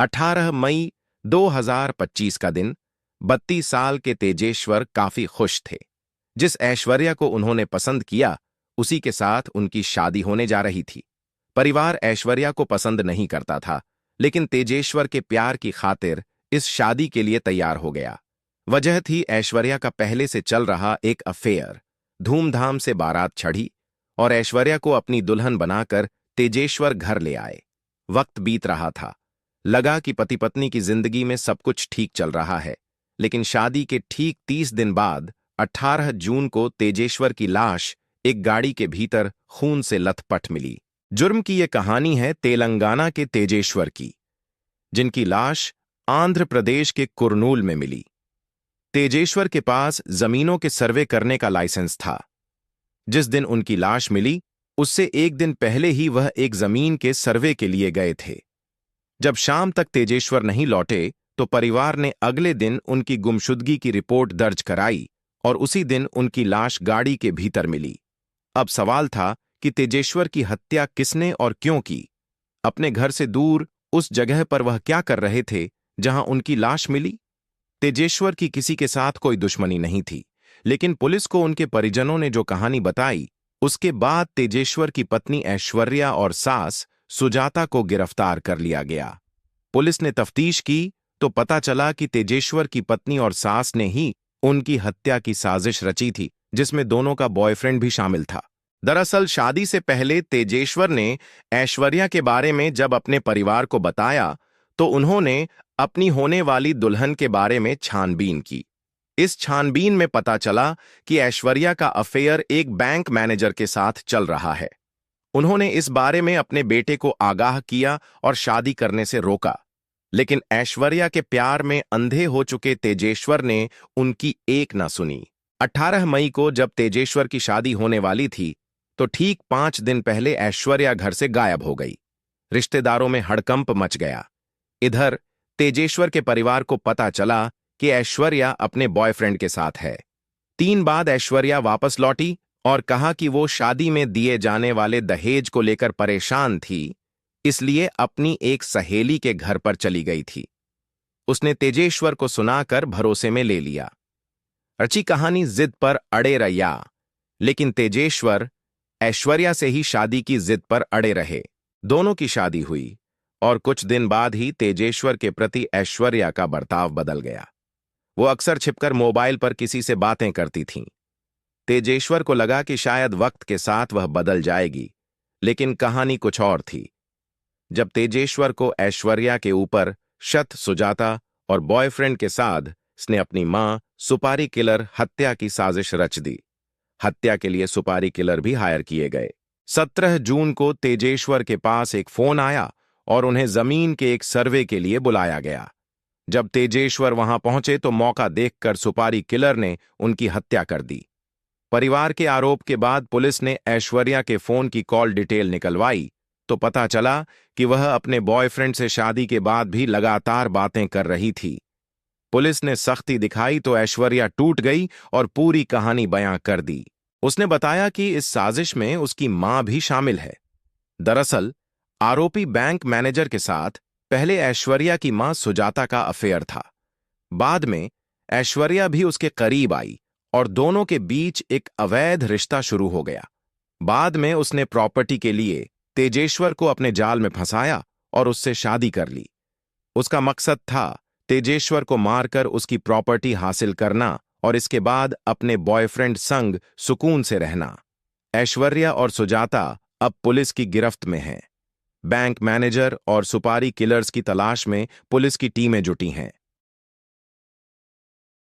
18 मई 2025 का दिन। 32 साल के तेजेश्वर काफी खुश थे। जिस ऐश्वर्या को उन्होंने पसंद किया, उसी के साथ उनकी शादी होने जा रही थी। परिवार ऐश्वर्या को पसंद नहीं करता था, लेकिन तेजेश्वर के प्यार की खातिर इस शादी के लिए तैयार हो गया। वजह थी ऐश्वर्या का पहले से चल रहा एक अफेयर। धूमधाम से बारात चढ़ी और ऐश्वर्या को अपनी दुल्हन बनाकर तेजेश्वर घर ले आए। वक्त बीत रहा था। लगा कि पति पत्नी की जिंदगी में सब कुछ ठीक चल रहा है, लेकिन शादी के ठीक 30 दिन बाद 18 जून को तेजेश्वर की लाश एक गाड़ी के भीतर खून से लथपथ मिली। जुर्म की यह कहानी है तेलंगाना के तेजेश्वर की, जिनकी लाश आंध्र प्रदेश के कुरनूल में मिली। तेजेश्वर के पास जमीनों के सर्वे करने का लाइसेंस था। जिस दिन उनकी लाश मिली, उससे एक दिन पहले ही वह एक जमीन के सर्वे के लिए गए थे। जब शाम तक तेजेश्वर नहीं लौटे, तो परिवार ने अगले दिन उनकी गुमशुदगी की रिपोर्ट दर्ज कराई और उसी दिन उनकी लाश गाड़ी के भीतर मिली। अब सवाल था कि तेजेश्वर की हत्या किसने और क्यों की। अपने घर से दूर उस जगह पर वह क्या कर रहे थे जहां उनकी लाश मिली? तेजेश्वर की किसी के साथ कोई दुश्मनी नहीं थी, लेकिन पुलिस को उनके परिजनों ने जो कहानी बताई, उसके बाद तेजेश्वर की पत्नी ऐश्वर्या और सास सुजाता को गिरफ्तार कर लिया गया। पुलिस ने तफ्तीश की तो पता चला कि तेजेश्वर की पत्नी और सास ने ही उनकी हत्या की साजिश रची थी, जिसमें दोनों का बॉयफ्रेंड भी शामिल था। दरअसल शादी से पहले तेजेश्वर ने ऐश्वर्या के बारे में जब अपने परिवार को बताया, तो उन्होंने अपनी होने वाली दुल्हन के बारे में छानबीन की। इस छानबीन में पता चला कि ऐश्वर्या का अफेयर एक बैंक मैनेजर के साथ चल रहा है। उन्होंने इस बारे में अपने बेटे को आगाह किया और शादी करने से रोका, लेकिन ऐश्वर्या के प्यार में अंधे हो चुके तेजेश्वर ने उनकी एक न सुनी। 18 मई को जब तेजेश्वर की शादी होने वाली थी, तो ठीक 5 दिन पहले ऐश्वर्या घर से गायब हो गई। रिश्तेदारों में हड़कंप मच गया। इधर तेजेश्वर के परिवार को पता चला कि ऐश्वर्या अपने बॉयफ्रेंड के साथ है। 3 बाद ऐश्वर्या वापस लौटी और कहा कि वो शादी में दिए जाने वाले दहेज को लेकर परेशान थी, इसलिए अपनी एक सहेली के घर पर चली गई थी। उसने तेजेश्वर को सुनाकर भरोसे में ले लिया। रची कहानी जिद पर अड़े रहा, लेकिन तेजेश्वर ऐश्वर्या से ही शादी की जिद पर अड़े रहे। दोनों की शादी हुई और कुछ दिन बाद ही तेजेश्वर के प्रति ऐश्वर्या का बर्ताव बदल गया। वो अक्सर छिपकर मोबाइल पर किसी से बातें करती थीं। तेजेश्वर को लगा कि शायद वक्त के साथ वह बदल जाएगी, लेकिन कहानी कुछ और थी। जब तेजेश्वर को ऐश्वर्या के ऊपर शक सुजाता और बॉयफ्रेंड के साथ उसने अपनी मां सुपारी किलर हत्या की साजिश रच दी। हत्या के लिए सुपारी किलर भी हायर किए गए। 17 जून को तेजेश्वर के पास एक फोन आया और उन्हें जमीन के एक सर्वे के लिए बुलाया गया। जब तेजेश्वर वहां पहुंचे तो मौका देखकर सुपारी किलर ने उनकी हत्या कर दी। परिवार के आरोप के बाद पुलिस ने ऐश्वर्या के फोन की कॉल डिटेल निकलवाई, तो पता चला कि वह अपने बॉयफ्रेंड से शादी के बाद भी लगातार बातें कर रही थी। पुलिस ने सख्ती दिखाई तो ऐश्वर्या टूट गई और पूरी कहानी बयां कर दी। उसने बताया कि इस साजिश में उसकी मां भी शामिल है। दरअसल आरोपी बैंक मैनेजर के साथ पहले ऐश्वर्या की मां सुजाता का अफेयर था। बाद में ऐश्वर्या भी उसके करीब आई और दोनों के बीच एक अवैध रिश्ता शुरू हो गया। बाद में उसने प्रॉपर्टी के लिए तेजेश्वर को अपने जाल में फंसाया और उससे शादी कर ली। उसका मकसद था तेजेश्वर को मारकर उसकी प्रॉपर्टी हासिल करना और इसके बाद अपने बॉयफ्रेंड संग सुकून से रहना। ऐश्वर्या और सुजाता अब पुलिस की गिरफ्त में हैं। बैंक मैनेजर और सुपारी किलर्स की तलाश में पुलिस की टीमें जुटी हैं।